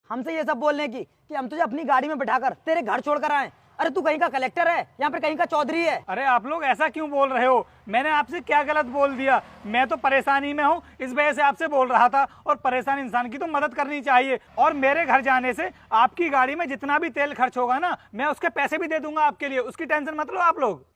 हमसे ये सब बोलने की कि हम तुझे अपनी गाड़ी में बिठाकर तेरे घर छोड़कर आए। अरे तू कहीं का कलेक्टर है यहाँ पर कहीं का चौधरी है? अरे आप लोग ऐसा क्यों बोल रहे हो? मैंने आपसे क्या गलत बोल दिया? मैं तो परेशानी में हूँ, इस वजह से आपसे बोल रहा था। और परेशान इंसान की तो मदद करनी चाहिए। और मेरे घर जाने से आपकी गाड़ी में जितना भी तेल खर्च होगा ना, मैं उसके पैसे भी दे दूंगा आपके लिए, उसकी टेंशन मत लो आप लोग।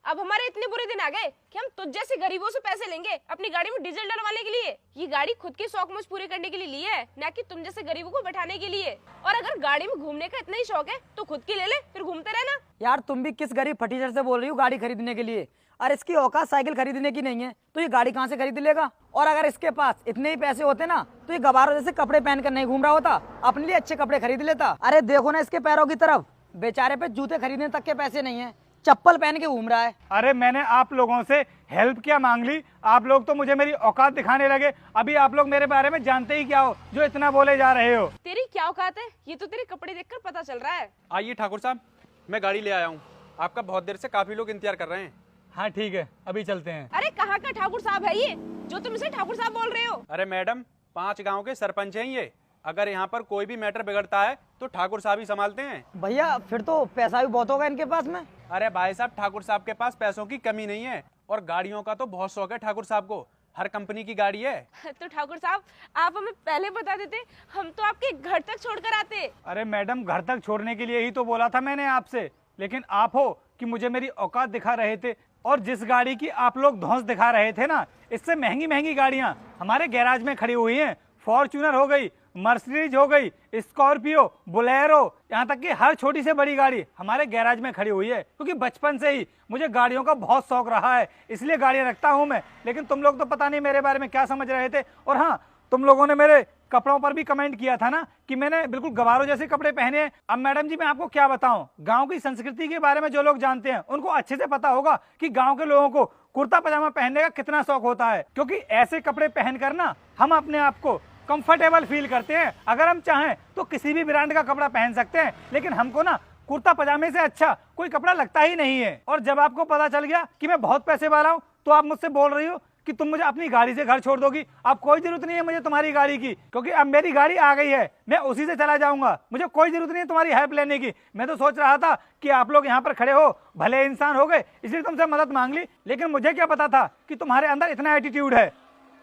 अब हमारे इतने बुरे दिन आ गए कि हम तुझ जैसे गरीबों से पैसे लेंगे अपनी गाड़ी में डीजल डलवाने के लिए। ये गाड़ी खुद की शौक मुझ पूरे करने के लिए ली है, ना कि तुम जैसे गरीबों को बैठाने के लिए। और अगर गाड़ी में घूमने का इतना ही शौक है तो खुद की ले ले, फिर घूमते रहना। यार तुम भी किस गरीब फटीचर से बोल रही हो गाड़ी खरीदने के लिए? अरे इसकी औकात साइकिल खरीदने की नहीं है तो ये गाड़ी कहाँ से खरीद लेगा? और अगर इसके पास इतने ही पैसे होते ना तो ये गवारों जैसे कपड़े पहन कर नहीं घूम रहा होता, अपने लिए अच्छे कपड़े खरीद लेता। अरे देखो ना इसके पैरों की तरफ, बेचारे पे जूते खरीदने तक के पैसे नहीं है, चप्पल पहन के घूम रहा है। अरे मैंने आप लोगों से हेल्प क्या मांग ली? आप लोग तो मुझे मेरी औकात दिखाने लगे। अभी आप लोग मेरे बारे में जानते ही क्या हो जो इतना बोले जा रहे हो? तेरी क्या औकात है, ये तो तेरे कपड़े देखकर पता चल रहा है। आइए ठाकुर साहब, मैं गाड़ी ले आया हूँ। आपका बहुत देर से काफी लोग इंतजार कर रहे हैं। हाँ ठीक है, अभी चलते हैं। अरे कहाँ का ठाकुर साहब है ये जो तुम इसे ठाकुर साहब बोल रहे हो? अरे मैडम, 5 गांव के सरपंच हैं ये। अगर यहाँ पर कोई भी मैटर बिगड़ता है तो ठाकुर साहब ही संभालते हैं। भैया फिर तो पैसा भी बहुत होगा इनके पास में। अरे भाई साहब, ठाकुर साहब के पास पैसों की कमी नहीं है और गाड़ियों का तो बहुत शौक है ठाकुर साहब को। हर कंपनी की गाड़ी है। तो ठाकुर साहब आप हमें पहले बता देते, हम तो आपके घर तक छोड़कर आते। अरे मैडम, घर तक छोड़ने के लिए ही तो बोला था मैंने आपसे, लेकिन आप हो कि मुझे मेरी औकात दिखा रहे थे। और जिस गाड़ी की आप लोग धौंस दिखा रहे थे ना, इससे महंगी महंगी गाड़ियां हमारे गैराज में खड़ी हुई हैं। फॉर्च्यूनर हो गई, मर्सिडीज हो गई, स्कॉर्पियो, बोलेरो, यहाँ तक कि हर छोटी से बड़ी गाड़ी हमारे गैराज में खड़ी हुई है। क्योंकि बचपन से ही मुझे गाड़ियों का बहुत शौक रहा है, इसलिए गाड़ियाँ रखता हूँ मैं। लेकिन तुम लोग तो पता नहीं मेरे बारे में क्या समझ रहे थे। और हाँ, तुम लोगों ने मेरे कपड़ों पर भी कमेंट किया था ना कि मैंने बिल्कुल गवारों जैसे कपड़े पहने हैं। अब मैडम जी मैं आपको क्या बताऊं, गांव की संस्कृति के बारे में जो लोग जानते हैं उनको अच्छे से पता होगा कि गांव के लोगों को कुर्ता पजामा पहनने का कितना शौक होता है। क्योंकि ऐसे कपड़े पहनकर ना हम अपने आप को कंफर्टेबल फील करते हैं। अगर हम चाहें तो किसी भी ब्रांड का कपड़ा पहन सकते हैं, लेकिन हमको ना कुर्ता पजामे से अच्छा कोई कपड़ा लगता ही नहीं है। और जब आपको पता चल गया कि मैं बहुत पैसे वाला हूँ तो आप मुझसे बोल रही हो कि तुम मुझे अपनी गाड़ी से घर छोड़ दोगी। अब कोई जरूरत नहीं है मुझे तुम्हारी गाड़ी की, क्योंकि अब मेरी गाड़ी आ गई है, मैं उसी से चला जाऊंगा। मुझे कोई जरूरत नहीं है तुम्हारी हेल्प लेने की। मैं तो सोच रहा था कि आप लोग यहाँ पर खड़े हो, भले इंसान हो गए, इसलिए तुमसे मदद मांग ली। लेकिन मुझे क्या पता था कि तुम्हारे अंदर इतना एटीट्यूड है।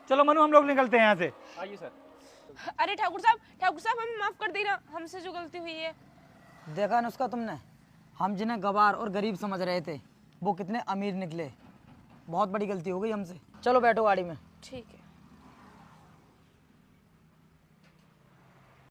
चलो मनु, हम लोग निकलते हैं यहाँ से। आइए सर। अरे ठाकुर साहब हमें माफ कर देना, हमसे जो गलती हुई है। देखा नुस्खा तुमने, हम जिन्हें गवार और गरीब समझ रहे थे वो कितने अमीर निकले। बहुत बड़ी गलती हो गई हमसे। चलो बैठो गाड़ी में। ठीक है।